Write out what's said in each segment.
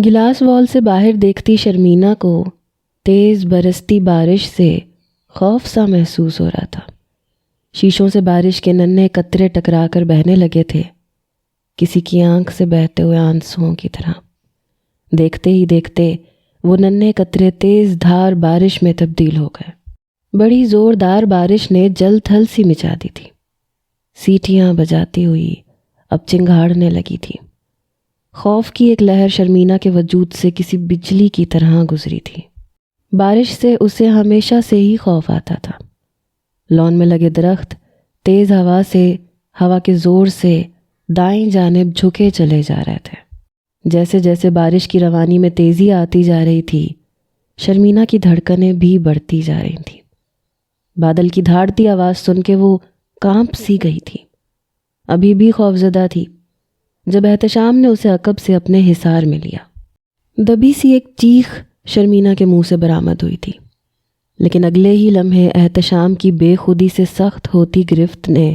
Glass وال سے باہر دیکھتی شرمینہ کو تیز برستی بارش سے خوف سا محسوس ہو رہا تھا۔ شیشوں سے بارش کے ننھے قطرے ٹکرا کر بہنے لگے تھے، کسی کی آنکھ سے بہتے ہوئے آنسوؤں کی طرح۔ دیکھتے ہی دیکھتے وہ ننھے قطرے تیز دھار بارش میں تبدیل ہو گئے۔ بڑی زوردار بارش نے جل تھل سی مچا دی تھی، سیٹیاں بجاتی ہوئی اب چنگھاڑنے لگی تھی۔ خوف کی ایک لہر شرمینہ کے وجود سے کسی بجلی کی طرح گزری تھی۔ بارش سے اسے ہمیشہ سے ہی خوف آتا تھا۔ لان میں لگے درخت تیز ہوا کے زور سے دائیں جانب جھکے چلے جا رہے تھے۔ جیسے جیسے بارش کی روانی میں تیزی آتی جا رہی تھی، شرمینہ کی دھڑکنیں بھی بڑھتی جا رہی تھیں۔ بادل کی دھاڑتی آواز سن کے وہ کانپ سی گئی تھی، ابھی بھی خوفزدہ تھی جب احتشام نے اسے عقب سے اپنے حصار میں لیا۔ دبی سی ایک چیخ شرمینہ کے منہ سے برآمد ہوئی تھی، لیکن اگلے ہی لمحے احتشام کی بے خودی سے سخت ہوتی گرفت نے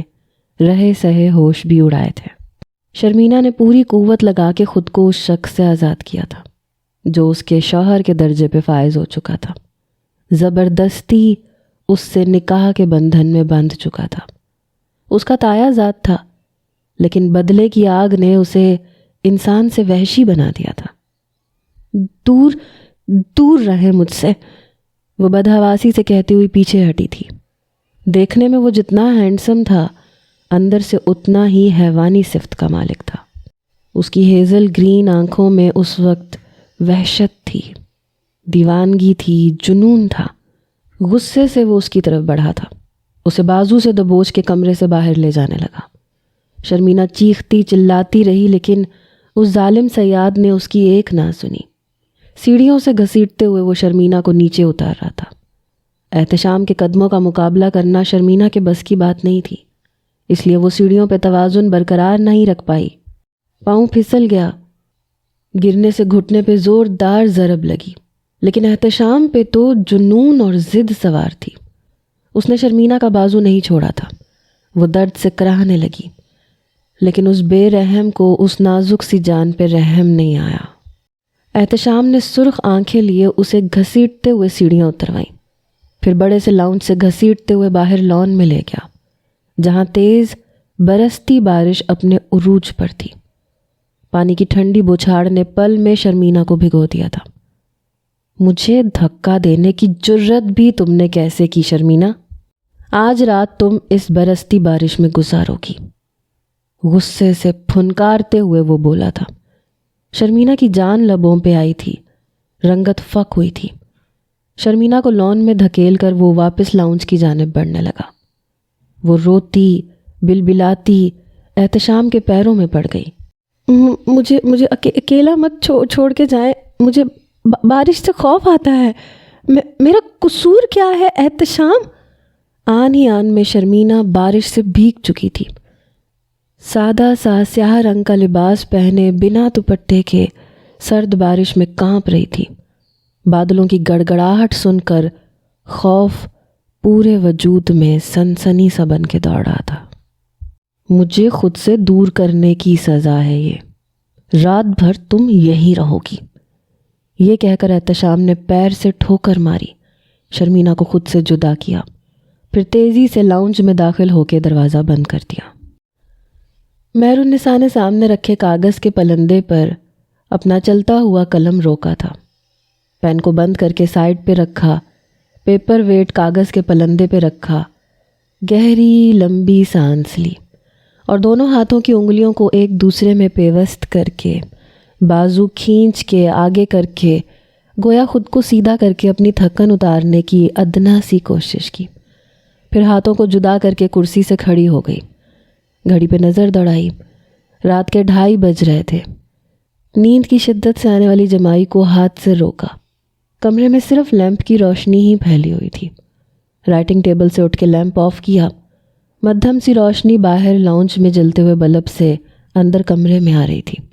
رہے سہے ہوش بھی اڑائے تھے۔ شرمینہ نے پوری قوت لگا کے خود کو اس شخص سے آزاد کیا تھا جو اس کے شوہر کے درجے پہ فائز ہو چکا تھا، زبردستی اس سے نکاح کے بندھن میں بندھ چکا تھا۔ اس کا تایا ذات تھا، لیکن بدلے کی آگ نے اسے انسان سے وحشی بنا دیا تھا۔ دور دور رہے مجھ سے، وہ بدحواسی سے کہتی ہوئی پیچھے ہٹی تھی۔ دیکھنے میں وہ جتنا ہینڈسم تھا، اندر سے اتنا ہی حیوانی صفت کا مالک تھا۔ اس کی ہیزل گرین آنکھوں میں اس وقت وحشت تھی، دیوانگی تھی، جنون تھا۔ غصے سے وہ اس کی طرف بڑھا تھا، اسے بازو سے دبوچ کے کمرے سے باہر لے جانے لگا۔ شرمینہ چیختی چلاتی رہی، لیکن اس ظالم صیاد نے اس کی ایک نہ سنی۔ سیڑھیوں سے گھسیٹتے ہوئے وہ شرمینہ کو نیچے اتار رہا تھا۔ احتشام کے قدموں کا مقابلہ کرنا شرمینہ کے بس کی بات نہیں تھی، اس لیے وہ سیڑھیوں پہ توازن برقرار نہیں رکھ پائی۔ پاؤں پھسل گیا، گرنے سے گھٹنے پہ زوردار ضرب لگی، لیکن احتشام پہ تو جنون اور ضد سوار تھی۔ اس نے شرمینہ کا بازو نہیں چھوڑا تھا۔ وہ درد سے کراہنے لگی، لیکن اس بے رحم کو اس نازک سی جان پہ رحم نہیں آیا۔ احتشام نے سرخ آنکھیں لیے اسے گھسیٹتے ہوئے سیڑھیاں اتروائیں، پھر بڑے سے لاؤنج سے گھسیٹتے ہوئے باہر لان میں لے گیا، جہاں تیز برستی بارش اپنے عروج پر تھی۔ پانی کی ٹھنڈی بوچھاڑ نے پل میں شرمینہ کو بھگو دیا تھا۔ مجھے دھکا دینے کی جرت بھی تم نے کیسے کی شرمینہ؟ آج رات تم اس برستی بارش میں گزارو گی، غصے سے پھنکارتے ہوئے وہ بولا تھا۔ شرمینہ کی جان لبوں پہ آئی تھی، رنگت فک ہوئی تھی۔ شرمینہ کو لان میں دھکیل کر وہ واپس لاؤنج کی جانب بڑھنے لگا۔ وہ روتی بلبلاتی احتشام کے پیروں میں پڑ گئی۔ مجھے اکیلا مت چھوڑ کے جائیں، مجھے بارش سے خوف آتا ہے، میرا قصور کیا ہے احتشام؟ آن ہی آن میں شرمینہ بارش سے بھیگ چکی تھی۔ سادہ سا سیاہ رنگ کا لباس پہنے بنا دوپٹے کے سرد بارش میں کانپ رہی تھی۔ بادلوں کی گڑگڑاہٹ سن کر خوف پورے وجود میں سنسنی سا بن کے دوڑ رہا تھا۔ مجھے خود سے دور کرنے کی سزا ہے یہ، رات بھر تم یہیں رہو گی، یہ کہہ کر احتشام نے پیر سے ٹھوکر ماری، شرمینہ کو خود سے جدا کیا، پھر تیزی سے لاؤنج میں داخل ہو کے دروازہ بند کر دیا۔ مہر النساء نے سامنے رکھے کاغذ کے پلندے پر اپنا چلتا ہوا قلم روکا تھا، پین کو بند کر کے سائڈ پہ رکھا، پیپر ویٹ کاغذ کے پلندے پہ رکھا، گہری لمبی سانس لی اور دونوں ہاتھوں کی انگلیوں کو ایک دوسرے میں پیوست کر کے، بازو کھینچ کے آگے کر کے، گویا خود کو سیدھا کر کے اپنی تھکن اتارنے کی ادنا سی کوشش کی۔ پھر ہاتھوں کو جدا کر کے کرسی سے کھڑی ہو گئی، گھڑی پہ نظر دوڑائی، رات کے 2:30 بج رہے تھے۔ نیند کی شدت سے آنے والی جمائی کو ہاتھ سے روکا، کمرے میں صرف لیمپ کی روشنی ہی پھیلی ہوئی تھی۔ رائٹنگ ٹیبل سے اٹھ کے لیمپ آف کیا، مدھم سی روشنی باہر لاؤنج میں جلتے ہوئے بلب سے اندر کمرے میں آ رہی تھی۔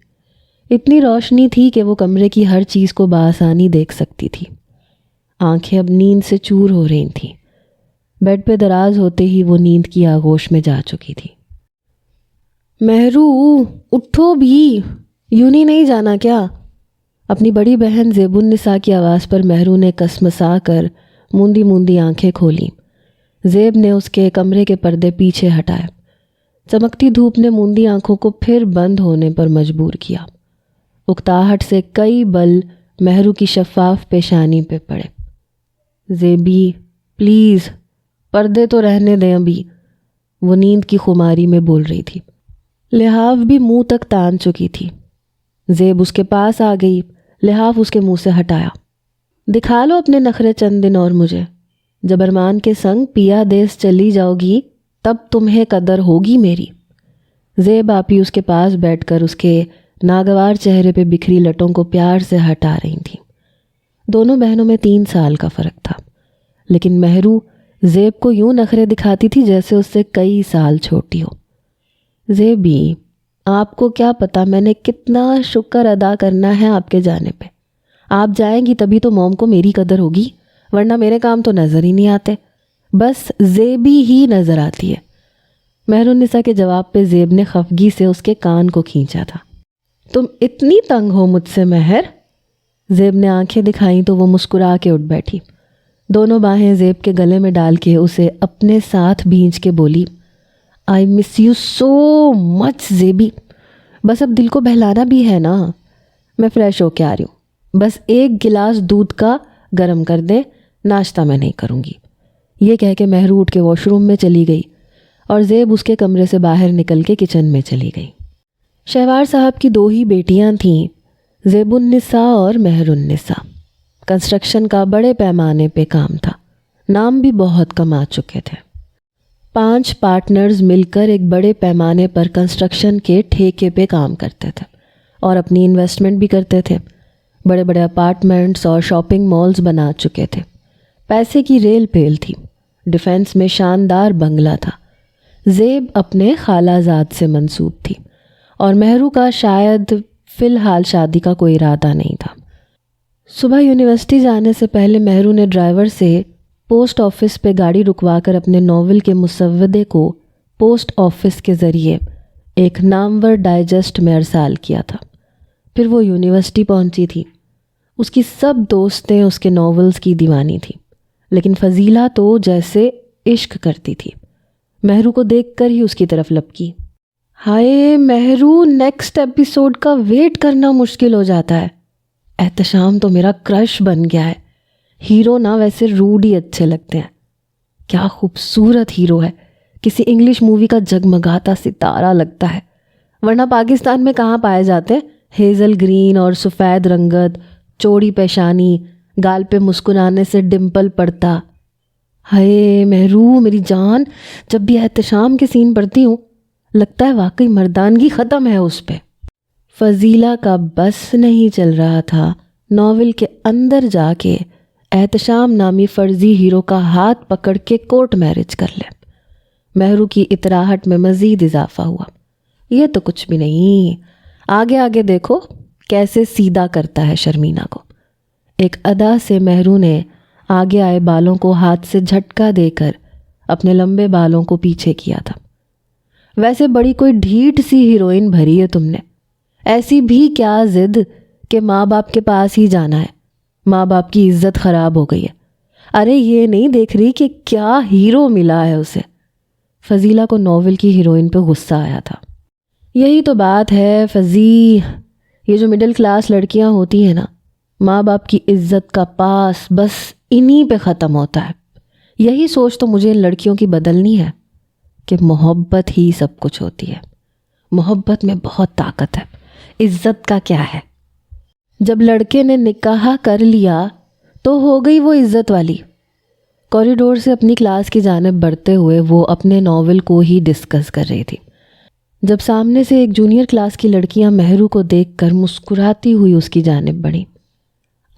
اتنی روشنی تھی کہ وہ کمرے کی ہر چیز کو بآسانی دیکھ سکتی تھی۔ آنکھیں اب نیند سے چور ہو رہی تھیں۔ بیڈ پہ دراز ہوتے ہی وہ نیند کی آغوش میں جا چکی تھی۔ مہرو اٹھو بھی، یوں نہیں جانا کیا؟ اپنی بڑی بہن زیب النساء کی آواز پر مہرو نے کسمسا کر موندی موندی آنکھیں کھولیں۔ زیب نے اس کے کمرے کے پردے پیچھے ہٹائے۔ چمکتی دھوپ نے موندی آنکھوں کو پھر بند ہونے پر مجبور کیا۔ اکتاہٹ سے کئی بل مہرو کی شفاف پیشانی پہ پڑے۔ زیبی پلیز پردے تو رہنے دیں ابھی، وہ نیند کی خماری میں بول رہی تھی۔ لحاف بھی منہ تک تان چکی تھی۔ زیب اس کے پاس آ گئی، لحاف اس کے منہ سے ہٹایا۔ دکھا لو اپنے نخرے چند دن اور مجھے، جب ارمان کے سنگ پیا دیس چلی جاؤ گی تب تمہیں قدر ہوگی میری۔ زیب آپی اس کے پاس بیٹھ کر اس کے ناگوار چہرے پہ بکھری لٹوں کو پیار سے ہٹا رہی تھیں۔ دونوں بہنوں میں 3 سال کا فرق تھا، لیکن مہرو زیب کو یوں نخرے دکھاتی تھی جیسے اس سے کئی سال چھوٹی ہو۔ زیبی، آپ کو کیا پتا میں نے کتنا شکر ادا کرنا ہے آپ کے جانے پہ۔ آپ جائیں گی تبھی تو موم کو میری قدر ہوگی، ورنہ میرے کام تو نظر ہی نہیں آتے، بس زیبی ہی نظر آتی ہے۔ مہر النساء کے جواب پہ زیب نے خفگی سے اس کے کان کو کھینچا تھا۔ تم اتنی تنگ ہو مجھ سے مہر؟ زیب نے آنکھیں دکھائیں تو وہ مسکرا کے اٹھ بیٹھی۔ دونوں باہیں زیب کے گلے میں ڈال کے اسے اپنے ساتھ بھینچ کے بولی، آئی مس یو سو مچ زیبی، بس اب دل کو بہلانا بھی ہے نا۔ میں فریش ہو کے آ رہی ہوں، بس 1 گلاس دودھ کا گرم کر دے، ناشتہ میں نہیں کروں گی۔ یہ کہہ کے مہرو اٹھ کے واش روم میں چلی گئی اور زیب اس کے کمرے سے باہر نکل کے کچن میں چلی گئی۔ شہوار صاحب کی 2 ہی بیٹیاں تھیں، زیب النساء اور مہر النساء۔ کنسٹرکشن کا بڑے پیمانے پہ کام تھا، نام بھی بہت کما چکے تھے۔ 5 پارٹنرز مل کر ایک بڑے پیمانے پر کنسٹرکشن کے ٹھیکے پہ کام کرتے تھے اور اپنی انویسٹمنٹ بھی کرتے تھے۔ بڑے بڑے اپارٹمنٹس اور شاپنگ مالز بنا چکے تھے۔ پیسے کی ریل پیل تھی۔ ڈیفینس میں شاندار بنگلہ تھا۔ زیب اپنے خالہ زاد سے منسوب تھی اور مہرو کا شاید فی الحال شادی کا کوئی ارادہ نہیں تھا۔ صبح یونیورسٹی جانے سے پہلے مہرو نے ڈرائیور سے پوسٹ آفس پہ گاڑی رکوا کر اپنے ناول کے مسودے کو پوسٹ آفس کے ذریعے ایک نامور ڈائجسٹ میں ارسال کیا تھا۔ پھر وہ یونیورسٹی پہنچی تھی۔ اس کی سب دوستیں اس کے ناولز کی دیوانی تھیں، لیکن فضیلہ تو جیسے عشق کرتی تھی۔ مہرو کو دیکھ کر ہی اس کی طرف لپکی۔ ہائے مہرو، نیکسٹ ایپیسوڈ کا ویٹ کرنا مشکل ہو جاتا ہے۔ احتشام تو میرا کرش بن گیا ہے۔ ہیرو نہ ویسے روڈ ہی اچھے لگتے ہیں۔ کیا خوبصورت ہیرو ہے، کسی انگلش مووی کا جگمگاتا ستارہ لگتا ہے، ورنہ پاکستان میں کہاں پائے جاتے؟ ہیزل گرین اور سفید رنگت، چوڑی پیشانی، گال پہ مسکرانے سے ڈمپل پڑتا۔ ہائے مہرو میری جان، جب بھی احتشام کے سین پڑھتی ہوں لگتا ہے واقعی مردانگی ختم ہے اس پہ۔ فضیلہ کا بس نہیں چل رہا تھا ناول کے اندر جا کے احتشام نامی فرضی ہیرو کا ہاتھ پکڑ کے کورٹ میرج کر لے۔ مہرو کی اطراحٹ میں مزید اضافہ ہوا۔ یہ تو کچھ بھی نہیں، آگے آگے دیکھو کیسے سیدھا کرتا ہے شرمینہ کو۔ ایک ادا سے مہرو نے آگے آئے بالوں کو ہاتھ سے جھٹکا دے کر اپنے لمبے بالوں کو پیچھے کیا تھا۔ ویسے بڑی کوئی ڈھیٹ سی ہیروئن بھری ہے تم نے، ایسی بھی کیا ضد کہ ماں باپ کے پاس ہی جانا ہے، ماں باپ کی عزت خراب ہو گئی ہے۔ ارے یہ نہیں دیکھ رہی کہ کیا ہیرو ملا ہے اسے۔ فضیلہ کو ناول کی ہیروئن پہ غصہ آیا تھا۔ یہی تو بات ہے فضی، یہ جو مڈل کلاس لڑکیاں ہوتی ہیں نا، ماں باپ کی عزت کا پاس بس انہی پہ ختم ہوتا ہے۔ یہی سوچ تو مجھے ان لڑکیوں کی بدلنی ہے کہ محبت ہی سب کچھ ہوتی ہے، محبت میں بہت طاقت ہے، عزت کا کیا ہے۔ جب لڑکے نے نکاح کر لیا تو ہو گئی وہ عزت والی۔ کوریڈور سے اپنی کلاس کی جانب بڑھتے ہوئے وہ اپنے ناول کو ہی ڈسکس کر رہی تھی، جب سامنے سے ایک جونیئر کلاس کی لڑکیاں مہرو کو دیکھ کر مسکراتی ہوئی اس کی جانب بڑھیں۔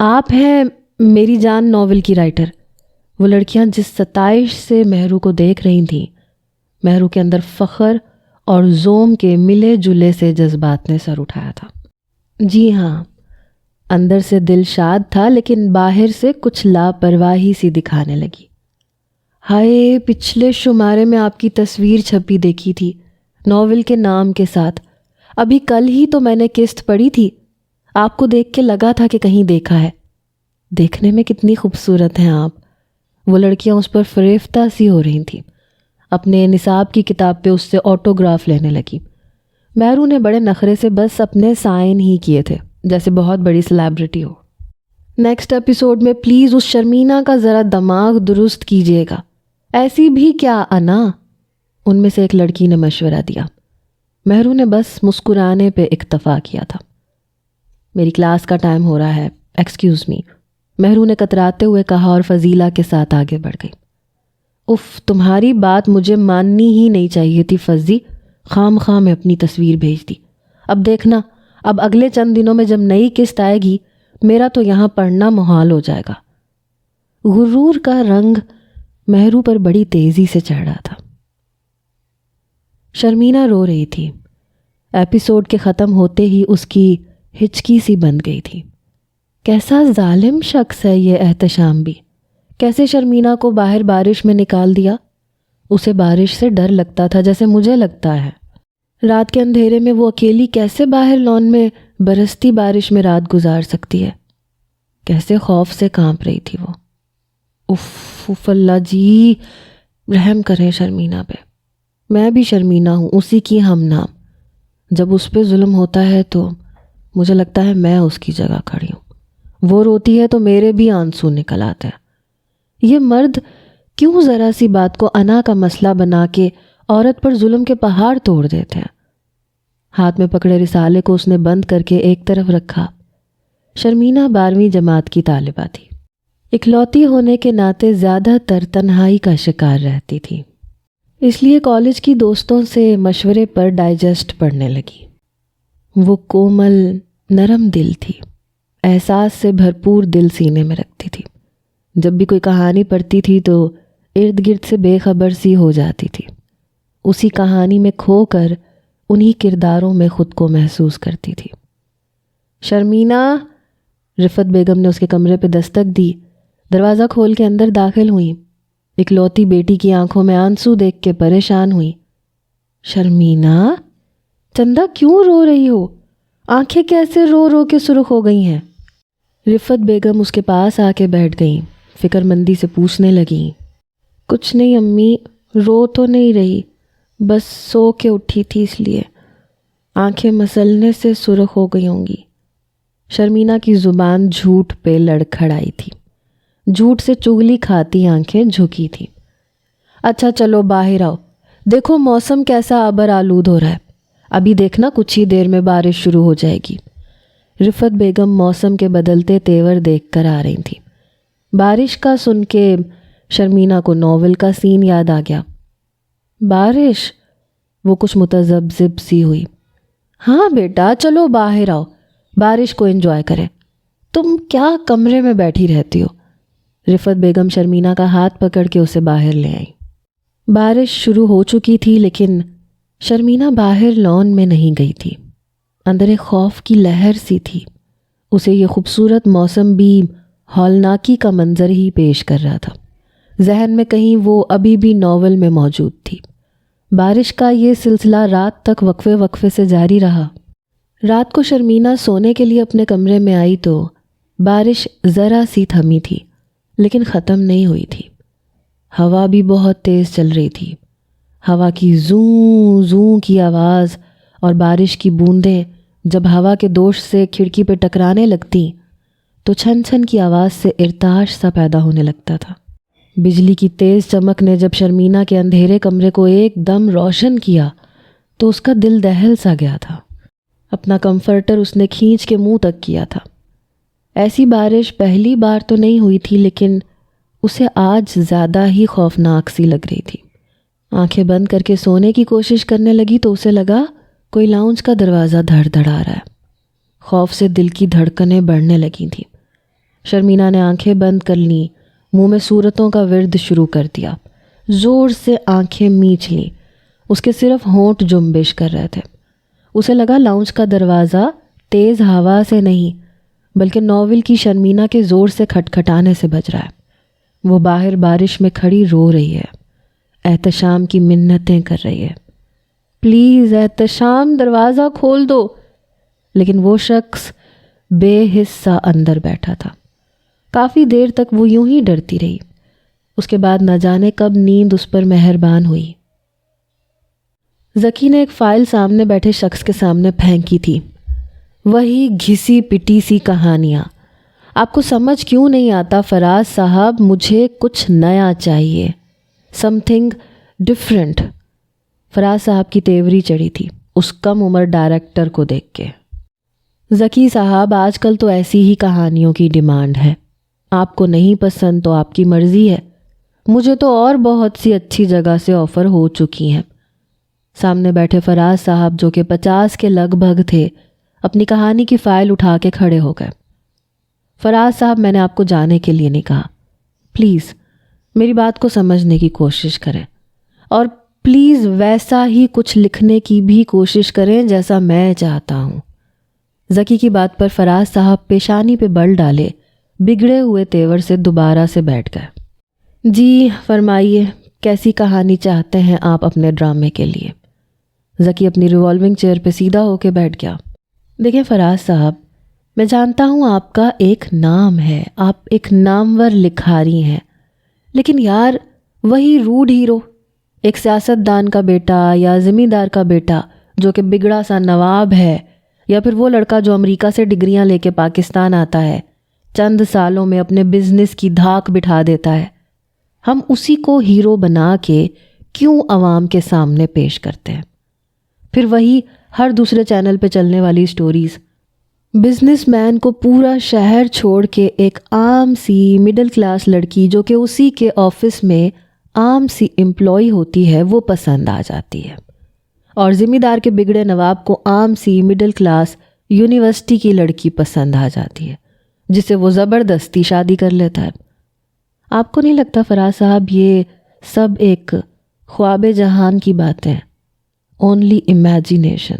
آپ ہیں میری جان ناول کی رائٹر۔ وہ لڑکیاں جس ستائش سے مہرو کو دیکھ رہی تھیں، مہرو کے اندر فخر اور زوم کے ملے جلے سے جذبات نے سر اٹھایا تھا۔ جی ہاں، اندر سے دل شاد تھا لیکن باہر سے کچھ لاپرواہی سی دکھانے لگی۔ ہائے، پچھلے شمارے میں آپ کی تصویر چھپی دیکھی تھی ناول کے نام کے ساتھ، ابھی کل ہی تو میں نے قسط پڑھی تھی۔ آپ کو دیکھ کے لگا تھا کہ کہیں دیکھا ہے۔ دیکھنے میں کتنی خوبصورت ہیں آپ۔ وہ لڑکیاں اس پر فریفتہ سی ہو رہی تھیں، اپنے نصاب کی کتاب پہ اس سے آٹوگراف لینے لگی۔ مہرو نے بڑے نخرے سے بس اپنے سائن ہی کیے تھے، جیسے بہت بڑی سیلیبریٹی ہو۔ نیکسٹ ایپیسوڈ میں پلیز اس شرمینہ کا ذرا دماغ درست کیجیے گا، ایسی بھی کیا انا، ان میں سے ایک لڑکی نے مشورہ دیا۔ مہرو نے بس مسکرانے پہ اکتفا کیا تھا۔ میری کلاس کا ٹائم ہو رہا ہے، ایکسکیوز می، مہرو نے کتراتے ہوئے کہا اور فضیلہ کے ساتھ آگے بڑھ گئی۔ اف، تمہاری بات مجھے ماننی ہی نہیں چاہیے تھی فضی، خام میں اپنی تصویر بھیج دی۔ اب دیکھنا، اب اگلے چند دنوں میں جب نئی قسط آئے گی میرا تو یہاں پڑھنا محال ہو جائے گا۔ غرور کا رنگ مہرو پر بڑی تیزی سے چڑھ رہا تھا۔ شرمینہ رو رہی تھی۔ ایپیسوڈ کے ختم ہوتے ہی اس کی ہچکی سی بند گئی تھی۔ کیسا ظالم شخص ہے یہ احتشام بھی، کیسے شرمینہ کو باہر بارش میں نکال دیا۔ اسے بارش سے ڈر لگتا تھا جیسے مجھے لگتا ہے۔ رات کے اندھیرے میں وہ اکیلی کیسے باہر لان میں برستی بارش میں رات گزار سکتی ہے؟ کیسے خوف سے کانپ رہی تھی وہ۔ اف اللہ جی، رحم کریں شرمینہ پہ۔ میں بھی شرمینہ ہوں، اسی کی ہم نام۔ جب اس پہ ظلم ہوتا ہے تو مجھے لگتا ہے میں اس کی جگہ کھڑی ہوں۔ وہ روتی ہے تو میرے بھی آنسو نکل آتے ہیں۔ یہ مرد کیوں ذرا سی بات کو انا کا مسئلہ بنا کے عورت پر ظلم کے پہاڑ توڑ دیتے ہیں؟ ہاتھ میں پکڑے رسالے کو اس نے بند کر کے ایک طرف رکھا۔ شرمینہ 12ویں جماعت کی طالبہ تھی، اکلوتی ہونے کے ناطے زیادہ تر تنہائی کا شکار رہتی تھی، اس لیے کالج کی دوستوں سے مشورے پر ڈائجسٹ پڑھنے لگی۔ وہ کومل نرم دل تھی، احساس سے بھرپور دل سینے میں رکھتی تھی۔ جب بھی کوئی کہانی پڑھتی تھی تو ارد گرد سے بے خبر سی ہو جاتی تھی، اسی کہانی میں کھو کر انہی کرداروں میں خود کو محسوس کرتی تھی۔ شرمینہ، رفت بیگم نے اس کے کمرے پہ دستک دی، دروازہ کھول کے اندر داخل ہوئیں۔ اکلوتی بیٹی کی آنکھوں میں آنسو دیکھ کے پریشان ہوئی۔ شرمینہ، چندہ کیوں رو رہی ہو؟ آنکھیں کیسے رو رو کے سرخ ہو گئی ہیں؟ رفت بیگم اس کے پاس آ کے بیٹھ گئیں، فکر مندی سے پوچھنے لگیں۔ کچھ نہیں امی، رو تو نہیں رہی، بس سو کے اٹھی تھی اس لیے آنکھیں مسلنے سے سرخ ہو گئی ہوں گی۔ شرمینہ کی زبان جھوٹ پہ لڑکھڑائی تھی، جھوٹ سے چگلی کھاتی آنکھیں جھکی تھی۔ اچھا چلو باہر آؤ، دیکھو موسم کیسا ابر آلود ہو رہا ہے، ابھی دیکھنا کچھ ہی دیر میں بارش شروع ہو جائے گی۔ رفت بیگم موسم کے بدلتے تیور دیکھ کر آ رہی تھی۔ بارش کا سن کے شرمینہ کو ناول کا سین یاد آ گیا۔ بارش؟ وہ کچھ متذبذب سی ہوئی۔ ہاں بیٹا چلو باہر آؤ، بارش کو انجوائے کریں۔ تم کیا کمرے میں بیٹھی رہتی ہو؟ رفت بیگم شرمینہ کا ہاتھ پکڑ کے اسے باہر لے آئی۔ بارش شروع ہو چکی تھی لیکن شرمینہ باہر لان میں نہیں گئی تھی۔ اندر ایک خوف کی لہر سی تھی، اسے یہ خوبصورت موسم بھی ہولناکی کا منظر ہی پیش کر رہا تھا۔ ذہن میں کہیں وہ ابھی بھی ناول میں موجود تھی۔ بارش کا یہ سلسلہ رات تک وقفے سے جاری رہا۔ رات کو شرمینہ سونے کے لیے اپنے کمرے میں آئی تو بارش ذرا سی تھمی تھی لیکن ختم نہیں ہوئی تھی۔ ہوا بھی بہت تیز چل رہی تھی۔ ہوا کی زوں زوں کی آواز اور بارش کی بوندیں جب ہوا کے دوش سے کھڑکی پہ ٹکرانے لگتی تو چھن چھن کی آواز سے ارتعاش سا پیدا ہونے لگتا تھا۔ بجلی کی تیز چمک نے جب شرمینہ کے اندھیرے کمرے کو ایک دم روشن کیا تو اس کا دل دہل سا گیا تھا۔ اپنا کمفرٹر اس نے کھینچ کے منہ تک کیا تھا۔ ایسی بارش پہلی بار تو نہیں ہوئی تھی لیکن اسے آج زیادہ ہی خوفناک سی لگ رہی تھی۔ آنکھیں بند کر کے سونے کی کوشش کرنے لگی تو اسے لگا کوئی لاؤنج کا دروازہ دھڑ دھڑ آ رہا ہے۔ خوف سے دل کی دھڑکنیں بڑھنے لگی تھیں۔ شرمینہ نے آنکھیں بند کر لیں، منہ میں صورتوں کا ورد شروع کر دیا، زور سے آنکھیں میچ لیں۔ اس کے صرف ہونٹ جنبش کر رہے تھے۔ اسے لگا لاؤنج کا دروازہ تیز ہوا سے نہیں بلکہ ناول کی شرمینہ کے زور سے کھٹکھٹانے سے بج رہا ہے۔ وہ باہر بارش میں کھڑی رو رہی ہے، احتشام کی منتیں کر رہی ہے، پلیز احتشام دروازہ کھول دو، لیکن وہ شخص بے حس سا اندر بیٹھا تھا۔ کافی دیر تک وہ یوں ہی ڈرتی رہی۔ اس کے بعد نہ جانے کب نیند اس پر مہربان ہوئی۔ ذکی نے ایک فائل سامنے بیٹھے شخص کے سامنے پھینکی تھی۔ وہی گھسی پٹی سی کہانیاں۔ آپ کو سمجھ کیوں نہیں آتا فراز صاحب؟ مجھے کچھ نیا چاہیے، سم تھنگ ڈفرینٹ۔ فراز صاحب کی تیوری چڑھی تھی اس کم عمر ڈائریکٹر کو دیکھ کے۔ ذکی صاحب، آج کل تو ایسی ہی کہانیوں کی ڈیمانڈ ہے۔ آپ کو نہیں پسند تو آپ کی مرضی ہے، مجھے تو اور بہت سی اچھی جگہ سے آفر ہو چکی ہیں۔ سامنے بیٹھے فراز صاحب جو کہ 50 کے لگ بھگ تھے، اپنی کہانی کی فائل اٹھا کے کھڑے ہو گئے۔ فراز صاحب، میں نے آپ کو جانے کے لیے نہیں کہا، پلیز میری بات کو سمجھنے کی کوشش کریں، اور پلیز ویسا ہی کچھ لکھنے کی بھی کوشش کریں جیسا میں چاہتا ہوں۔ ذکی کی بات پر فراز صاحب پیشانی پہ بل ڈالے بگڑے ہوئے تیور سے دوبارہ سے بیٹھ گئے۔ جی فرمائیے، کیسی کہانی چاہتے ہیں آپ اپنے ڈرامے کے لیے؟ ذکی اپنی ریوالونگ چیئر پہ سیدھا ہو کے بیٹھ گیا۔ دیکھیں فراز صاحب، میں جانتا ہوں آپ کا ایک نام ہے، آپ ایک نامور لکھاری ہیں، لیکن یار وہی روڈ ہیرو، ایک سیاست دان کا بیٹا یا زمیندار کا بیٹا جو کہ بگڑا سا نواب ہے، یا پھر وہ لڑکا جو امریکہ سے ڈگریاں لے کے پاکستان آتا ہے، چند سالوں میں اپنے بزنس کی دھاک بٹھا دیتا ہے، ہم اسی کو ہیرو بنا کے کیوں عوام کے سامنے پیش کرتے ہیں؟ پھر وہی ہر دوسرے چینل پہ چلنے والی سٹوریز، بزنس مین کو پورا شہر چھوڑ کے ایک عام سی مڈل کلاس لڑکی جو کہ اسی کے آفس میں عام سی امپلائی ہوتی ہے وہ پسند آ جاتی ہے، اور ذمہ دار کے بگڑے نواب کو عام سی مڈل کلاس یونیورسٹی کی لڑکی پسند آ جاتی ہے جس سے وہ زبردستی شادی کر لیتا ہے۔ آپ کو نہیں لگتا فراز صاحب یہ سب ایک خواب جہان کی باتیں، اونلی امیجینیشن؟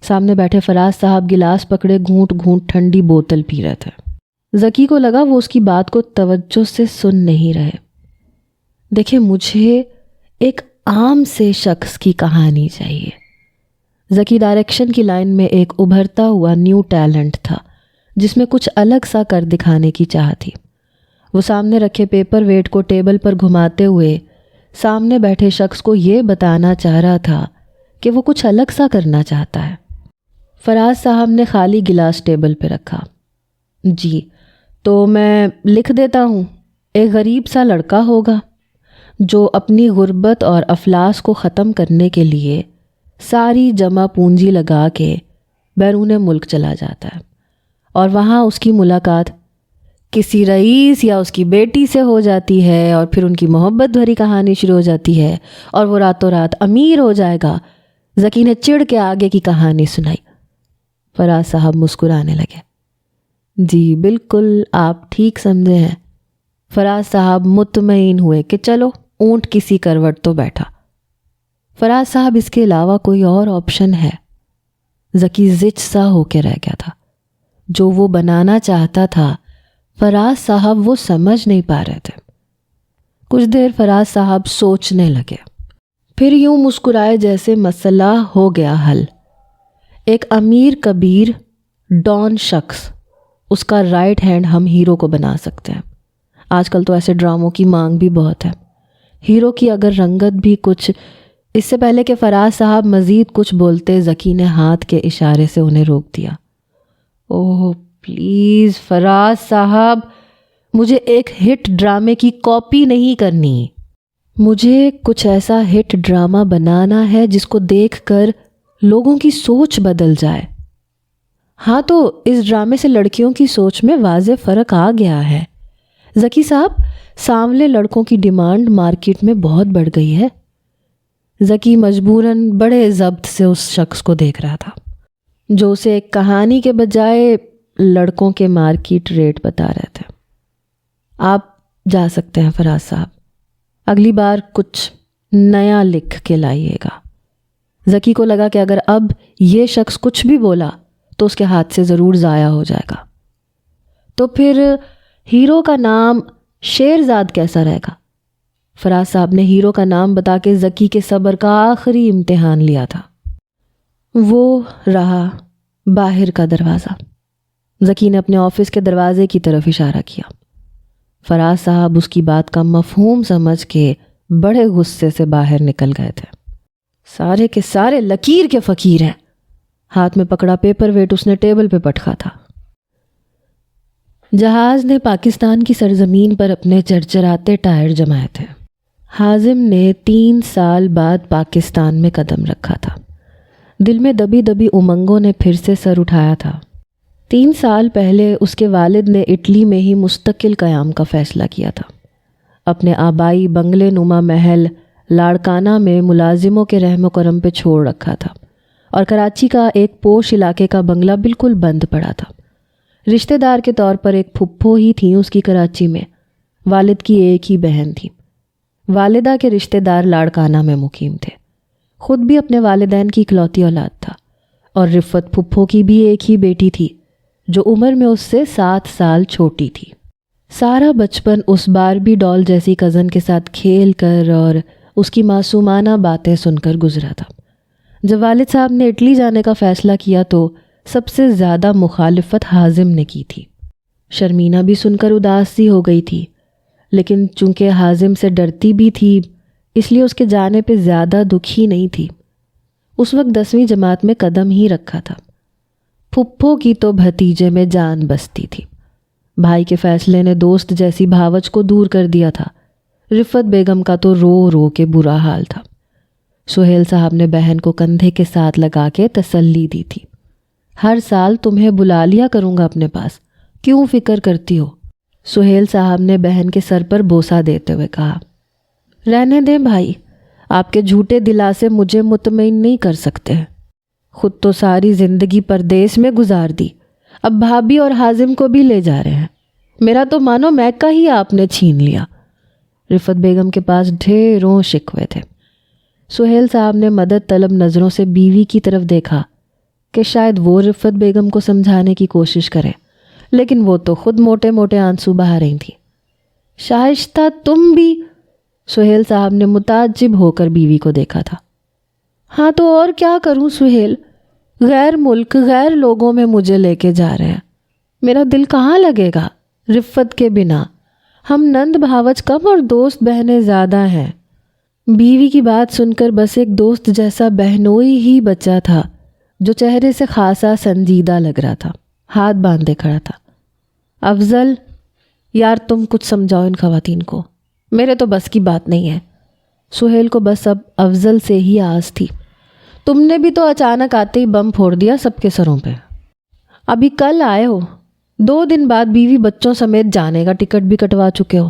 سامنے بیٹھے فراز صاحب گلاس پکڑے گھونٹ گھونٹ ٹھنڈی بوتل پی رہے تھے۔ ذکی کو لگا وہ اس کی بات کو توجہ سے سن نہیں رہے۔ دیکھیں، مجھے ایک عام سے شخص کی کہانی چاہیے۔ ذکی ڈائریکشن کی لائن میں ایک ابھرتا ہوا نیو ٹیلنٹ تھا جس میں کچھ الگ سا کر دکھانے کی چاہ تھی۔ وہ سامنے رکھے پیپر ویٹ کو ٹیبل پر گھماتے ہوئے سامنے بیٹھے شخص کو یہ بتانا چاہ رہا تھا کہ وہ کچھ الگ سا کرنا چاہتا ہے۔ فراز صاحب نے خالی گلاس ٹیبل پہ رکھا۔ جی تو میں لکھ دیتا ہوں، ایک غریب سا لڑکا ہوگا جو اپنی غربت اور افلاس کو ختم کرنے کے لیے ساری جمع پونجی لگا کے بیرون ملک چلا جاتا ہے، اور وہاں اس کی ملاقات کسی رئیس یا اس کی بیٹی سے ہو جاتی ہے، اور پھر ان کی محبت بھری کہانی شروع ہو جاتی ہے اور وہ راتوں رات امیر ہو جائے گا۔ ذکی نے چڑ کے آگے کی کہانی سنائی۔ فراز صاحب مسکرانے لگے۔ جی بالکل آپ ٹھیک سمجھے ہیں۔ فراز صاحب مطمئن ہوئے کہ چلو اونٹ کسی کروٹ تو بیٹھا۔ فراز صاحب اس کے علاوہ کوئی اور آپشن ہے؟ ذکی زچ سا ہو کے رہ گیا تھا۔ جو وہ بنانا چاہتا تھا فراز صاحب وہ سمجھ نہیں پا رہے تھے۔ کچھ دیر فراز صاحب سوچنے لگے، پھر یوں مسکرائے جیسے مسئلہ ہو گیا حل۔ ایک امیر کبیر ڈان شخص، اس کا رائٹ ہینڈ ہم ہیرو کو بنا سکتے ہیں۔ آج کل تو ایسے ڈراموں کی مانگ بھی بہت ہے۔ ہیرو کی اگر رنگت بھی کچھ۔ اس سے پہلے کہ فراز صاحب مزید کچھ بولتے، ذکی نے ہاتھ کے اشارے سے انہیں روک دیا۔ اوہ پلیز فراز صاحب، مجھے ایک ہٹ ڈرامے کی کاپی نہیں کرنی، مجھے کچھ ایسا ہٹ ڈرامہ بنانا ہے جس کو دیکھ کر لوگوں کی سوچ بدل جائے۔ ہاں تو اس ڈرامے سے لڑکیوں کی سوچ میں واضح فرق آ گیا ہے۔ ذکی صاحب، سانولے لڑکوں کی ڈیمانڈ مارکیٹ میں بہت بڑھ گئی ہے۔ ذکی مجبوراً بڑے ضبط سے اس شخص کو دیکھ رہا تھا جو اسے ایک کہانی کے بجائے لڑکوں کے مارکیٹ ریٹ بتا رہے تھے۔ آپ جا سکتے ہیں فراز صاحب، اگلی بار کچھ نیا لکھ کے لائیے گا۔ ذکی کو لگا کہ اگر اب یہ شخص کچھ بھی بولا تو اس کے ہاتھ سے ضرور ضائع ہو جائے گا۔ تو پھر ہیرو کا نام شیرزاد کیسا رہے گا؟ فراز صاحب نے ہیرو کا نام بتا کے ذکی کے صبر کا آخری امتحان لیا تھا۔ وہ رہا باہر کا دروازہ۔ ذکی نے اپنے آفس کے دروازے کی طرف اشارہ کیا۔ فراز صاحب اس کی بات کا مفہوم سمجھ کے بڑے غصے سے باہر نکل گئے تھے۔ سارے کے سارے لکیر کے فقیر ہیں۔ ہاتھ میں پکڑا پیپر ویٹ اس نے ٹیبل پہ پٹکا تھا۔ جہاز نے پاکستان کی سرزمین پر اپنے چرچراتے ٹائر جمائے تھے۔ حازم نے 3 سال بعد پاکستان میں قدم رکھا تھا۔ دل میں دبی دبی امنگوں نے پھر سے سر اٹھایا تھا۔ 3 سال پہلے اس کے والد نے اٹلی میں ہی مستقل قیام کا فیصلہ کیا تھا۔ اپنے آبائی بنگلے نما محل لاڑکانہ میں ملازموں کے رحم و کرم پہ چھوڑ رکھا تھا، اور کراچی کا ایک پوش علاقے کا بنگلہ بالکل بند پڑا تھا۔ رشتہ دار کے طور پر ایک پھپھو ہی تھیں اس کی کراچی میں۔ والد کی ایک ہی بہن تھی۔ والدہ کے رشتہ دار لاڑکانہ میں مقیم تھے۔ خود بھی اپنے والدین کی اکلوتی اولاد تھا، اور رفت پھپھو کی بھی ایک ہی بیٹی تھی جو عمر میں اس سے 7 سال چھوٹی تھی۔ سارا بچپن اس باربی ڈال جیسی کزن کے ساتھ کھیل کر اور اس کی معصومانہ باتیں سن کر گزرا تھا۔ جب والد صاحب نے اٹلی جانے کا فیصلہ کیا تو سب سے زیادہ مخالفت حازم نے کی تھی۔ شرمینہ بھی سن کر اداس سی ہو گئی تھی، لیکن چونکہ حازم سے ڈرتی بھی تھی اس لیے اس کے جانے پہ زیادہ دکھی نہیں تھی۔ اس وقت 10ویں جماعت میں قدم ہی رکھا تھا۔ پھپھو کی تو بھتیجے میں جان بستی تھی۔ بھائی کے فیصلے نے دوست جیسی بھاوچ کو دور کر دیا تھا۔ رفت بیگم کا تو رو رو کے برا حال تھا۔ سہیل صاحب نے بہن کو کندھے کے ساتھ لگا کے تسلی دی تھی۔ ہر سال تمہیں بلا لیا کروں گا اپنے پاس، کیوں فکر کرتی ہو؟ سہیل صاحب نے بہن کے سر پر بوسہ دیتے ہوئے کہا۔ رہنے دیں بھائی، آپ کے جھوٹے دلاسے مجھے مطمئن نہیں کر سکتے۔ خود تو ساری زندگی پردیس میں گزار دی، اب بھابھی اور حازم کو بھی لے جا رہے ہیں۔ میرا تو مانو میکہ ہی آپ نے چھین لیا۔ رفت بیگم کے پاس ڈھیروں شکوے تھے۔ سہیل صاحب نے مدد طلب نظروں سے بیوی کی طرف دیکھا کہ شاید وہ رفت بیگم کو سمجھانے کی کوشش کرے، لیکن وہ تو خود موٹے موٹے آنسو بہا رہی تھی۔ شائستہ تم بھی؟ سہیل صاحب نے متعجب ہو کر بیوی کو دیکھا تھا۔ ہاں تو اور کیا کروں سہیل، غیر ملک غیر لوگوں میں مجھے لے کے جا رہے ہیں، میرا دل کہاں لگے گا رفت کے بنا؟ ہم نند بھاوچ کم اور دوست بہنیں زیادہ ہیں۔ بیوی کی بات سن کر بس ایک دوست جیسا بہنوئی ہی بچہ تھا جو چہرے سے خاصا سنجیدہ لگ رہا تھا، ہاتھ باندھے کھڑا تھا۔ افضل یار تم کچھ سمجھاؤ ان خواتین کو، میرے تو بس کی بات نہیں ہے۔ سہیل کو بس اب افضل سے ہی آس تھی۔ تم نے بھی تو اچانک آتے ہی بم پھوڑ دیا سب کے سروں پہ۔ ابھی کل آئے ہو، 2 دن بعد بیوی بچوں سمیت جانے کا ٹکٹ بھی کٹوا چکے ہو۔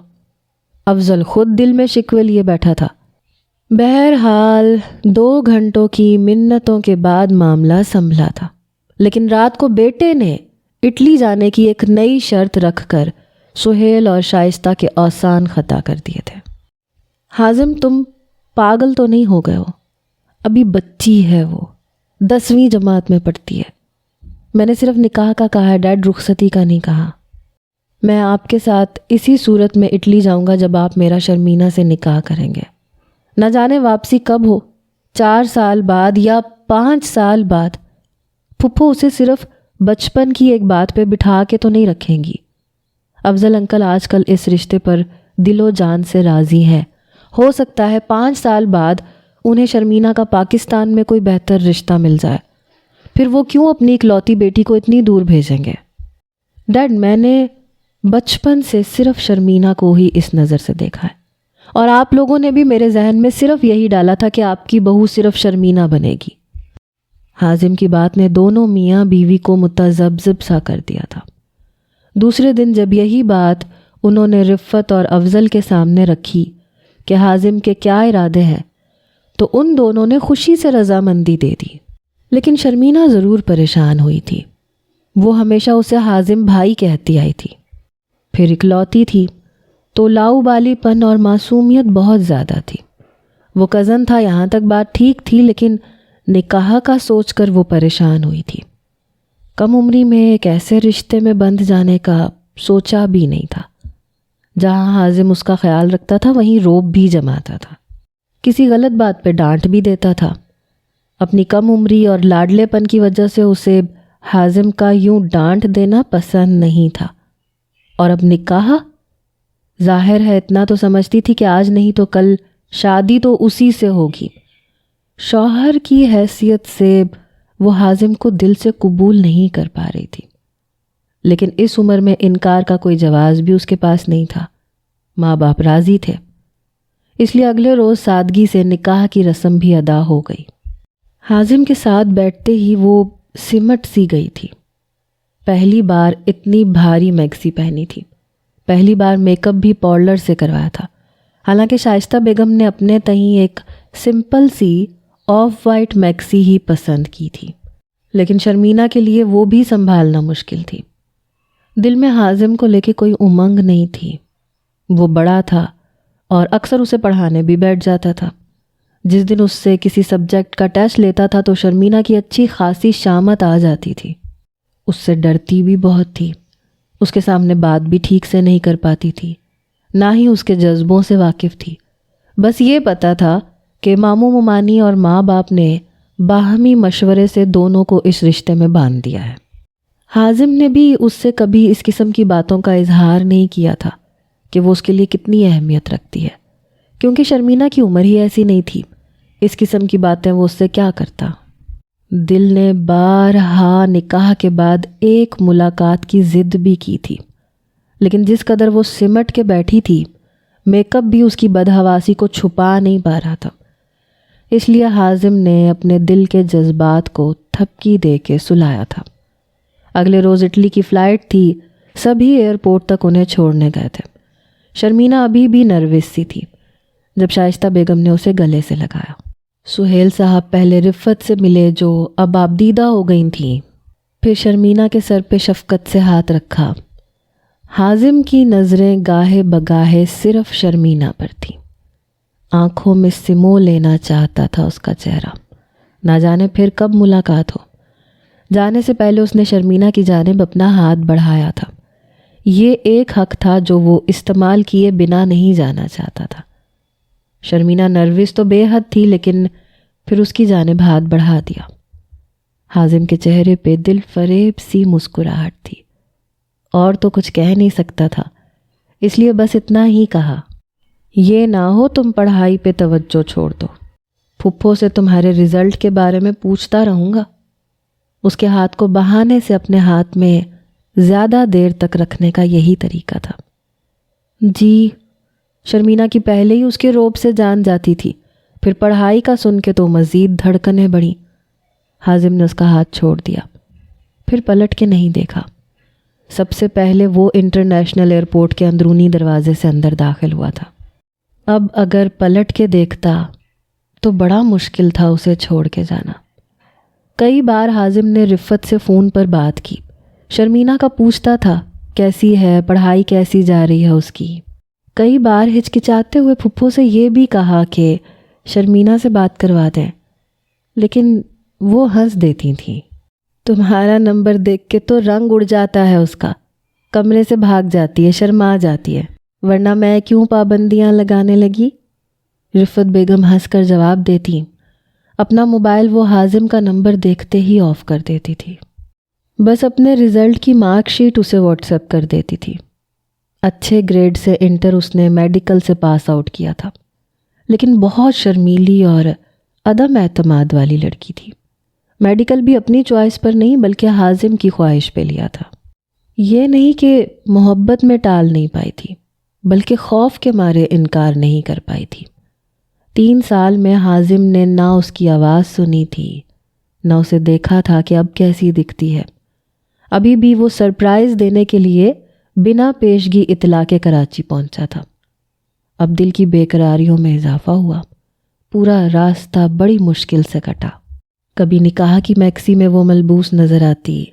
افضل خود دل میں شکوے لیے بیٹھا تھا۔ بہرحال 2 گھنٹوں کی منتوں کے بعد معاملہ سنبھلا تھا، لیکن رات کو بیٹے نے اٹلی جانے کی ایک نئی شرط رکھ کر سہیل اور شائستہ کے اوسان خطا کر دیے تھے۔ حازم تم پاگل تو نہیں ہو گئے ہو؟ ابھی بچی ہے، وہ 10ویں جماعت میں پڑھتی ہے۔ میں نے صرف نکاح کا کہا ہے ڈیڈ، رخصتی کا نہیں کہا۔ میں آپ کے ساتھ اسی صورت میں اٹلی جاؤں گا جب آپ میرا شرمینہ سے نکاح کریں گے۔ نہ جانے واپسی کب ہو، 4 سال بعد یا 5 سال بعد۔ پھپھو اسے صرف بچپن کی ایک بات پہ بٹھا کے تو نہیں رکھیں گی۔ افضل انکل آج کل اس رشتے پر دل و جان سے راضی ہیں۔ ہو سکتا ہے 5 سال بعد انہیں شرمینہ کا پاکستان میں کوئی بہتر رشتہ مل جائے، پھر وہ کیوں اپنی اکلوتی بیٹی کو اتنی دور بھیجیں گے؟ ڈیڈ میں نے بچپن سے صرف شرمینہ کو ہی اس نظر سے دیکھا ہے، اور آپ لوگوں نے بھی میرے ذہن میں صرف یہی ڈالا تھا کہ آپ کی بہو صرف شرمینہ بنے گی۔ حازم کی بات نے دونوں میاں بیوی کو متذبذب سا کر دیا تھا۔ دوسرے دن جب یہی بات انہوں نے رفت اور افضل کے سامنے رکھی کہ حازم کے کیا ارادے ہیں، تو ان دونوں نے خوشی سے رضامندی دے دی، لیکن شرمینہ ضرور پریشان ہوئی تھی۔ وہ ہمیشہ اسے حازم بھائی کہتی آئی تھی، پھر اکلوتی تھی تو لاؤ بالی پن اور معصومیت بہت زیادہ تھی۔ وہ کزن تھا یہاں تک بات ٹھیک تھی، لیکن نکاح کا سوچ کر وہ پریشان ہوئی تھی۔ کم عمری میں ایک ایسے رشتے میں بندھ جانے کا سوچا بھی نہیں تھا۔ جہاں حازم اس کا خیال رکھتا تھا وہیں روب بھی جماتا تھا، کسی غلط بات پہ ڈانٹ بھی دیتا تھا۔ اپنی کم عمری اور لاڈلے پن کی وجہ سے اسے حازم کا یوں ڈانٹ دینا پسند نہیں تھا، اور اب نکاح؟ ظاہر ہے اتنا تو سمجھتی تھی کہ آج نہیں تو کل شادی تو اسی سے ہوگی۔ شوہر کی حیثیت سے وہ حازم کو دل سے قبول نہیں کر پا رہی تھی، لیکن اس عمر میں انکار کا کوئی جواز بھی اس کے پاس نہیں تھا۔ ماں باپ راضی تھے، اس لیے اگلے روز سادگی سے نکاح کی رسم بھی ادا ہو گئی۔ حازم کے ساتھ بیٹھتے ہی وہ سمٹ سی گئی تھی۔ پہلی بار اتنی بھاری میکسی پہنی تھی، پہلی بار میک اپ بھی پارلر سے کروایا تھا۔ حالانکہ شائستہ بیگم نے اپنے تئیں ایک سمپل سی آف وائٹ میکسی ہی پسند کی تھی، لیکن شرمینہ کے لیے وہ بھی سنبھالنا مشکل تھی۔ دل میں حازم کو لے کے کوئی امنگ نہیں تھی۔ وہ بڑا تھا اور اکثر اسے پڑھانے بھی بیٹھ جاتا تھا۔ جس دن اس سے کسی سبجیکٹ کا ٹیسٹ لیتا تھا تو شرمینہ کی اچھی خاصی شامت آ جاتی تھی۔ اس سے ڈرتی بھی بہت تھی، اس کے سامنے بات بھی ٹھیک سے نہیں کر پاتی تھی، نہ ہی اس کے جذبوں سے واقف تھی۔ بس یہ پتہ تھا کہ ماموں ممانی اور ماں باپ نے باہمی مشورے سے دونوں کو اس رشتے میں باندھ دیا ہے۔ حازم نے بھی اس سے کبھی اس قسم کی باتوں کا اظہار نہیں کیا تھا کہ وہ اس کے لیے کتنی اہمیت رکھتی ہے، کیونکہ شرمینہ کی عمر ہی ایسی نہیں تھی۔ اس قسم کی باتیں وہ اس سے کیا کرتا۔ دل نے بارہا نکاح کے بعد ایک ملاقات کی ضد بھی کی تھی، لیکن جس قدر وہ سمٹ کے بیٹھی تھی، میک اپ بھی اس کی بدحواسی کو چھپا نہیں پا رہا تھا۔ اس لیے حازم نے اپنے دل کے جذبات کو تھپکی دے کے سلایا تھا۔ اگلے روز اٹلی کی فلائٹ تھی، سبھی ایئرپورٹ تک انہیں چھوڑنے گئے تھے۔ شرمینہ ابھی بھی نروس سی تھی جب شائستہ بیگم نے اسے گلے سے لگایا۔ سہیل صاحب پہلے رفت سے ملے جو اب آبدیدہ ہو گئی تھیں، پھر شرمینہ کے سر پہ شفقت سے ہاتھ رکھا۔ حازم کی نظریں گاہے بگاہے صرف شرمینہ پر تھیں، آنکھوں میں سمو لینا چاہتا تھا اس کا چہرہ۔ نہ جانے پھر کب ملاقات ہو۔ جانے سے پہلے اس نے شرمینہ کی جانب اپنا ہاتھ بڑھایا تھا۔ یہ ایک حق تھا جو وہ استعمال کیے بنا نہیں جانا چاہتا تھا۔ شرمینہ نروس تو بے حد تھی، لیکن پھر اس کی جانب ہاتھ بڑھا دیا۔ حازم کے چہرے پہ دل فریب سی مسکراہٹ تھی، اور تو کچھ کہہ نہیں سکتا تھا، اس لیے بس اتنا ہی کہا، یہ نہ ہو تم پڑھائی پہ توجہ چھوڑ دو، پھپھو سے تمہارے رزلٹ کے بارے میں پوچھتا رہوں گا۔ اس کے ہاتھ کو بہانے سے اپنے ہاتھ میں زیادہ دیر تک رکھنے کا یہی طریقہ تھا۔ جی، شرمینہ کی پہلے ہی اس کے روب سے جان جاتی تھی، پھر پڑھائی کا سن کے تو مزید دھڑکنیں بڑھیں۔ حازم نے اس کا ہاتھ چھوڑ دیا، پھر پلٹ کے نہیں دیکھا۔ سب سے پہلے وہ انٹرنیشنل ایئرپورٹ کے اندرونی دروازے سے اندر داخل ہوا تھا۔ اب اگر پلٹ کے دیکھتا تو بڑا مشکل تھا اسے چھوڑ کے جانا۔ کئی بار حازم نے رفت سے فون پر بات کی، شرمینہ کا پوچھتا تھا کیسی ہے، پڑھائی کیسی جا رہی ہے اس کی۔ کئی بار ہچکچاتے ہوئے پھپھو سے یہ بھی کہا کہ شرمینہ سے بات کروا دیں، لیکن وہ ہنس دیتی تھیں۔ تمہارا نمبر دیکھ کے تو رنگ اڑ جاتا ہے اس کا، کمرے سے بھاگ جاتی ہے، شرما جاتی ہے، ورنہ میں کیوں پابندیاں لگانے لگی؟ رفت بیگم ہنس کر جواب دیتی۔ اپنا موبائل وہ حازم کا نمبر دیکھتے ہی آف کر دیتی تھی، بس اپنے رزلٹ کی مارک شیٹ اسے واٹس ایپ کر دیتی تھی۔ اچھے گریڈ سے انٹر اس نے میڈیکل سے پاس آؤٹ کیا تھا، لیکن بہت شرمیلی اور عدم اعتماد والی لڑکی تھی۔ میڈیکل بھی اپنی چوائس پر نہیں بلکہ حازم کی خواہش پہ لیا تھا۔ یہ نہیں کہ محبت میں ٹال نہیں پائی تھی، بلکہ خوف کے مارے انکار نہیں کر پائی تھی۔ 3 سال میں حازم نے نہ اس کی آواز سنی تھی، نہ اسے دیکھا تھا کہ اب کیسی دکھتی ہے۔ ابھی بھی وہ سرپرائز دینے کے لیے بنا پیشگی اطلاع کے کراچی پہنچا تھا۔ اب دل کی بے قراریوں میں اضافہ ہوا۔ پورا راستہ بڑی مشکل سے کٹا۔ کبھی نکاح کی میکسی میں وہ ملبوس نظر آتی،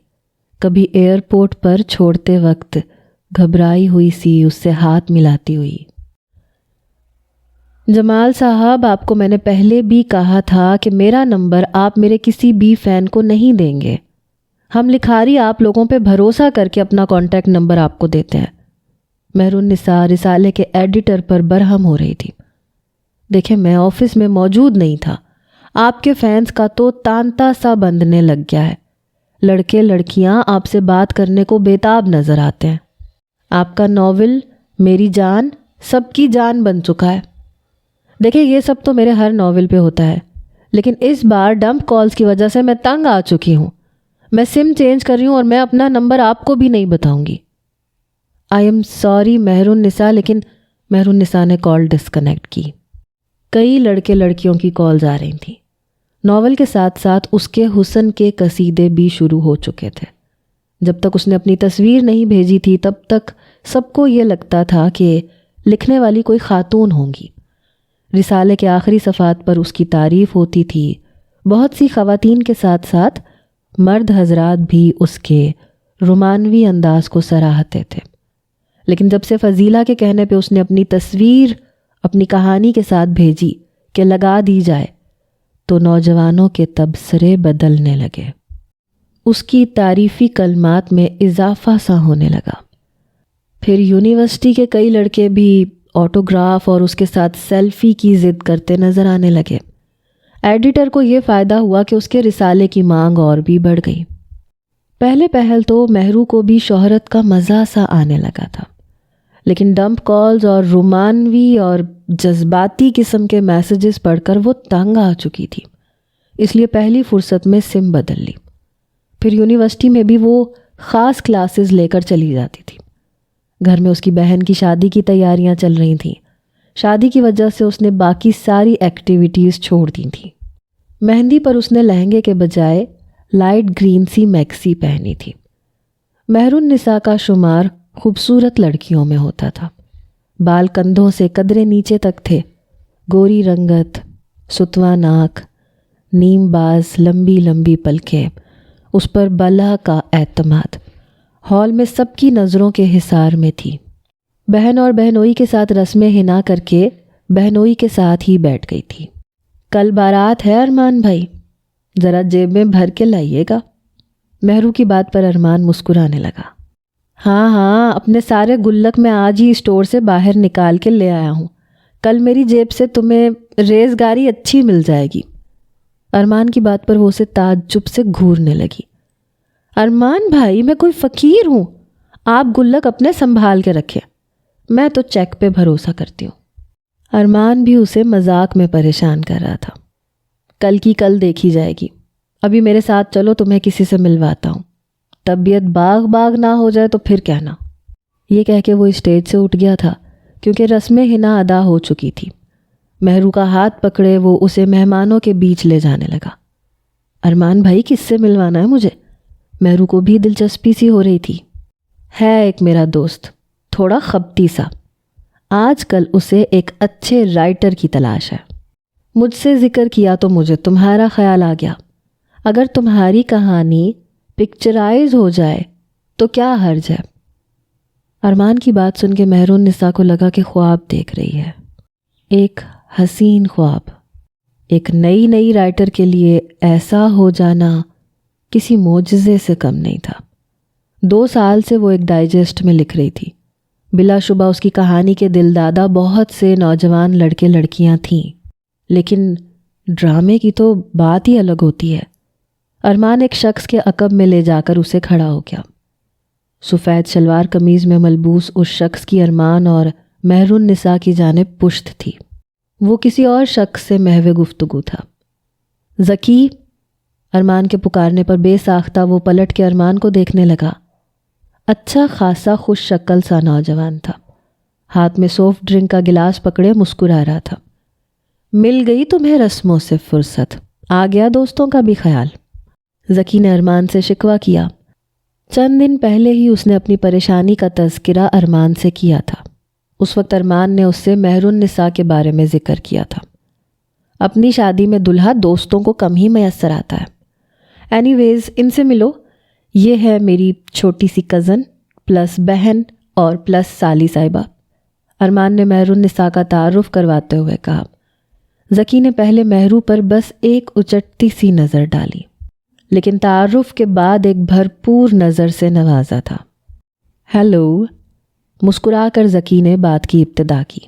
کبھی ایئرپورٹ پر چھوڑتے وقت گھبرائی ہوئی سی اس سے ہاتھ ملاتی ہوئی۔ جمال صاحب، آپ کو میں نے پہلے بھی کہا تھا کہ میرا نمبر آپ میرے کسی بھی فین کو نہیں دیں گے۔ ہم لکھاری آپ لوگوں پہ بھروسہ کر کے اپنا کانٹیکٹ نمبر آپ کو دیتے ہیں۔ مہرالنساء رسالے کے ایڈیٹر پر برہم ہو رہی تھی۔ دیکھیں، میں آفس میں موجود نہیں تھا، آپ کے فینس کا تو تانتا سا بندھنے لگ گیا ہے، لڑکے لڑکیاں آپ سے بات کرنے کو بےتاب نظر آتے ہیں۔ آپ کا ناول میری جان سب کی جان بن چکا ہے۔ دیکھیں یہ سب تو میرے ہر ناول پہ ہوتا ہے، لیکن اس بار ڈمپ کالز کی وجہ سے میں تنگ آ چکی ہوں۔ میں سم چینج کر رہی ہوں اور میں اپنا نمبر آپ کو بھی نہیں بتاؤں گی۔ آئی ایم سوری مہر النساء، لیکن مہر النساء نے کال ڈسکنیکٹ کی۔ کئی لڑکے لڑکیوں کی کالز آ رہی تھیں۔ ناول کے ساتھ ساتھ اس کے حسن کے قصیدے بھی شروع ہو چکے تھے۔ جب تک اس نے اپنی تصویر نہیں بھیجی تھی تب تک سب کو یہ لگتا تھا کہ لکھنے والی کوئی خاتون ہوں گی۔ رسالے کے آخری صفحات پر اس کی تعریف ہوتی تھی۔ بہت سی خواتین کے ساتھ ساتھ مرد حضرات بھی اس کے رومانوی انداز کو سراہتے تھے، لیکن جب سے فضیلہ کے کہنے پہ اس نے اپنی تصویر اپنی کہانی کے ساتھ بھیجی کہ لگا دی جائے تو نوجوانوں کے تبصرے بدلنے لگے۔ اس کی تعریفی کلمات میں اضافہ سا ہونے لگا۔ پھر یونیورسٹی کے کئی لڑکے بھی آٹوگراف اور اس کے ساتھ سیلفی کی ضد کرتے نظر آنے لگے۔ ایڈیٹر کو یہ فائدہ ہوا کہ اس کے رسالے کی مانگ اور بھی بڑھ گئی۔ پہلے پہل تو مہرو کو بھی شہرت کا مزہ سا آنے لگا تھا، لیکن ڈمپ کالز اور رومانوی اور جذباتی قسم کے میسیجز پڑھ کر وہ تنگ آ چکی تھی، اس لیے پہلی فرصت میں سم بدل لی۔ پھر یونیورسٹی میں بھی وہ خاص کلاسز لے کر چلی جاتی تھی۔ گھر میں اس کی بہن کی شادی کی تیاریاں چل رہی تھیں۔ شادی کی وجہ سے اس نے باقی ساری ایکٹیویٹیز چھوڑ دی تھیں۔ مہندی پر اس نے لہنگے کے بجائے لائٹ گرین سی میکسی پہنی تھی۔ مہر النساء کا شمار خوبصورت لڑکیوں میں ہوتا تھا۔ بال کندھوں سے قدرے نیچے تک تھے، گوری رنگت، ستواں ناک، نیم باز لمبی لمبی پلکیں، اس پر بلا کا اعتماد۔ ہال میں سب کی نظروں کے حصار میں تھی۔ بہن اور بہنوئی کے ساتھ رسمیں حنا کر کے بہنوئی کے ساتھ ہی بیٹھ گئی تھی۔ کل بارات ہے ارمان بھائی، ذرا جیب میں بھر کے لائیے گا۔ مہرو کی بات پر ارمان مسکرانے لگا۔ ہاں ہاں، اپنے سارے گلک میں آج ہی اسٹور سے باہر نکال کے لے آیا ہوں۔ کل میری جیب سے تمہیں ریزگاری اچھی مل جائے گی۔ ارمان کی بات پر وہ اسے تعجب سے گھورنے لگی۔ ارمان بھائی، میں کوئی فقیر ہوں؟ آپ گلک اپنے سنبھال کے رکھیں، میں تو چیک پہ بھروسہ کرتی ہوں۔ ارمان بھی اسے مذاق میں پریشان کر رہا تھا۔ کل کی کل دیکھی جائے گی، ابھی میرے ساتھ چلو، تمہیں کسی سے ملواتا ہوں۔ طبیعت باغ باغ نہ ہو جائے تو پھر کہنا۔ یہ کہہ کے وہ اسٹیج سے اٹھ گیا تھا کیونکہ رسم حنا ادا ہو چکی تھی۔ مہرو کا ہاتھ پکڑے وہ اسے مہمانوں کے بیچ لے جانے لگا۔ ارمان بھائی، کس سے ملوانا ہے مجھے؟ مہرو کو بھی دلچسپی سی ہو رہی تھی۔ ہے ایک میرا دوست، تھوڑا خبتی سا، آج کل اسے ایک اچھے رائٹر کی تلاش ہے۔ مجھ سے ذکر کیا تو مجھے تمہارا خیال آ گیا۔ اگر تمہاری کہانی پکچرائز ہو جائے تو کیا حرج ہے؟ ارمان کی بات سن کے مہر النساء کو لگا کہ خواب دیکھ رہی ہے، ایک حسین خواب۔ ایک نئی رائٹر کے لیے ایسا ہو جانا کسی معجزے سے کم نہیں تھا۔ 2 سال سے وہ ایک ڈائجسٹ میں لکھ رہی تھی۔ بلا شبہ اس کی کہانی کے دل دادا بہت سے نوجوان لڑکے لڑکیاں تھیں، لیکن ڈرامے کی تو بات ہی الگ ہوتی ہے۔ ارمان ایک شخص کے عقب میں لے جا کر اسے کھڑا ہو گیا۔ سفید شلوار قمیض میں ملبوس اس شخص کی ارمان اور مہر النساء کی جانب پشت تھی۔ وہ کسی اور شخص سے محو گفتگو تھا۔ ذکی، ارمان کے پکارنے پر بے ساختہ وہ پلٹ کے ارمان کو دیکھنے لگا۔ اچھا خاصا خوش شکل سا نوجوان تھا، ہاتھ میں سافٹ ڈرنک کا گلاس پکڑے مسکرا رہا تھا۔ مل گئی تمہیں رسموں سے فرصت، آ گیا دوستوں کا بھی خیال؟ ذکی نے ارمان سے شکوہ کیا۔ چند دن پہلے ہی اس نے اپنی پریشانی کا تذکرہ ارمان سے کیا تھا۔ اس وقت ارمان نے اس سے مہر النساء کے بارے میں ذکر کیا تھا۔ اپنی شادی میں دلہا دوستوں کو کم ہی میسر آتا ہے۔ اینی ویز، ان سے ملو، یہ ہے میری چھوٹی سی کزن پلس بہن اور پلس سالی صاحبہ۔ ارمان نے مہر النساء کا تعارف کرواتے ہوئے کہا۔ ذکی نے پہلے مہرو پر بس ایک اچٹتی سی نظر ڈالی، لیکن تعارف کے بعد ایک بھرپور نظر سے نوازا تھا۔ ہیلو، مسکرا کر ذکی نے بات کی ابتدا کی۔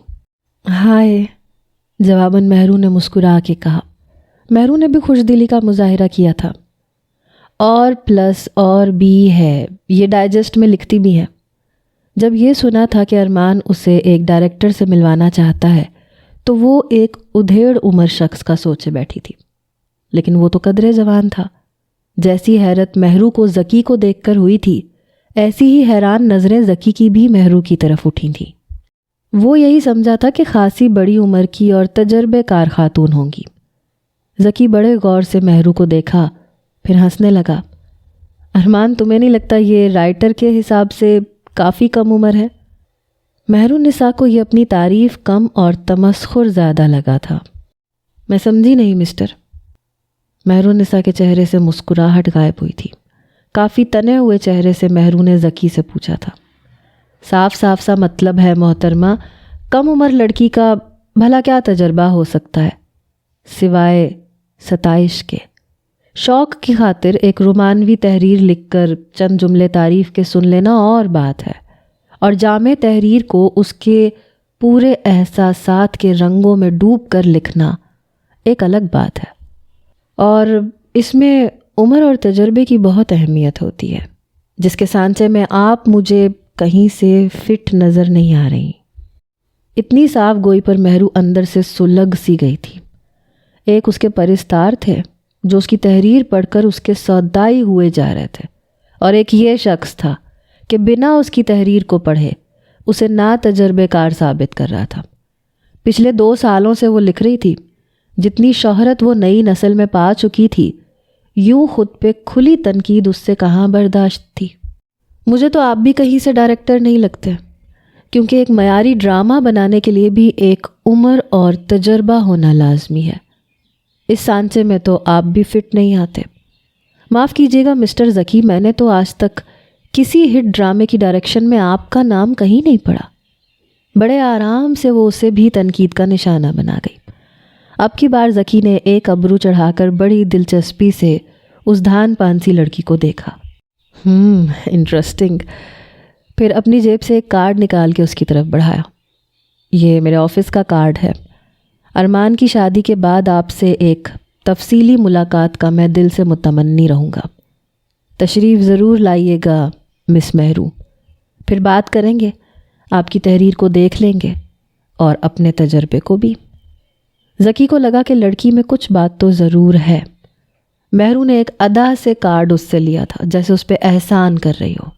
ہائے، جواباً مہرو نے مسکرا کے کہا۔ مہرو نے بھی خوش دلی کا مظاہرہ کیا تھا۔ اور پلس اور بھی ہے، یہ ڈائجسٹ میں لکھتی بھی ہیں۔ جب یہ سنا تھا کہ ارمان اسے ایک ڈائریکٹر سے ملوانا چاہتا ہے تو وہ ایک ادھیڑ عمر شخص کا سوچے بیٹھی تھی، لیکن وہ تو قدرے جوان تھا۔ جیسی حیرت مہرو کو ذکی کو دیکھ کر ہوئی تھی، ایسی ہی حیران نظریں ذکی کی بھی مہرو کی طرف اٹھی تھیں۔ وہ یہی سمجھا تھا کہ خاصی بڑی عمر کی اور تجربے کار خاتون ہوں گی۔ ذکی بڑے غور سے مہرو کو دیکھا، پھر ہنسنے لگا۔ ارمان، تمہیں نہیں لگتا یہ رائٹر کے حساب سے کافی کم عمر ہے؟ مہرو نساء کو یہ اپنی تعریف کم اور تمسخر زیادہ لگا تھا۔ میں سمجھی نہیں مسٹر۔ مہرو نساء کے چہرے سے مسکراہٹ غائب ہوئی تھی۔ کافی تنے ہوئے چہرے سے مہرو نے ذکی سے پوچھا تھا۔ صاف صاف سا مطلب ہے محترمہ، کم عمر لڑکی کا بھلا کیا تجربہ ہو سکتا ہے سوائے ستائش کے؟ شوق کی خاطر ایک رومانوی تحریر لکھ کر چند جملے تعریف کے سن لینا اور بات ہے، اور جامع تحریر کو اس کے پورے احساسات کے رنگوں میں ڈوب کر لکھنا ایک الگ بات ہے۔ اور اس میں عمر اور تجربے کی بہت اہمیت ہوتی ہے، جس کے سانچے میں آپ مجھے کہیں سے فٹ نظر نہیں آ رہی۔ اتنی صاف گوئی پر مہرو اندر سے سلگ سی گئی تھی۔ ایک اس کے پرستار تھے جو اس کی تحریر پڑھ کر اس کے سودائی ہوئے جا رہے تھے، اور ایک یہ شخص تھا کہ بنا اس کی تحریر کو پڑھے اسے نا تجربے کار ثابت کر رہا تھا۔ پچھلے 2 سالوں سے وہ لکھ رہی تھی۔ جتنی شہرت وہ نئی نسل میں پا چکی تھی، یوں خود پہ کھلی تنقید اس سے کہاں برداشت تھی۔ مجھے تو آپ بھی کہیں سے ڈائریکٹر نہیں لگتے، کیونکہ ایک معیاری ڈرامہ بنانے کے لیے بھی ایک عمر اور تجربہ ہونا لازمی ہے۔ اس سانچے میں تو آپ بھی فٹ نہیں آتے۔ معاف کیجیے گا مسٹر ذکی، میں نے تو آج تک کسی ہٹ ڈرامے کی ڈائریکشن میں آپ کا نام کہیں نہیں پڑا۔ بڑے آرام سے وہ اسے بھی تنقید کا نشانہ بنا گئی۔ اب کی بار ذکی نے ایک ابرو چڑھا کر بڑی دلچسپی سے اس دھان پانسی لڑکی کو دیکھا۔ انٹرسٹنگ۔ پھر اپنی جیب سے ایک کارڈ نکال کے اس کی طرف بڑھایا۔ یہ میرے آفس کا کارڈ ہے۔ ارمان کی شادی کے بعد آپ سے ایک تفصیلی ملاقات کا میں دل سے متمنی رہوں گا۔ تشریف ضرور لائیے گا مس مہرو، پھر بات کریں گے، آپ کی تحریر کو دیکھ لیں گے اور اپنے تجربے کو بھی۔ ذکی کو لگا کہ لڑکی میں کچھ بات تو ضرور ہے۔ مہرو نے ایک ادا سے کارڈ اس سے لیا تھا، جیسے اس پہ احسان کر رہی ہو۔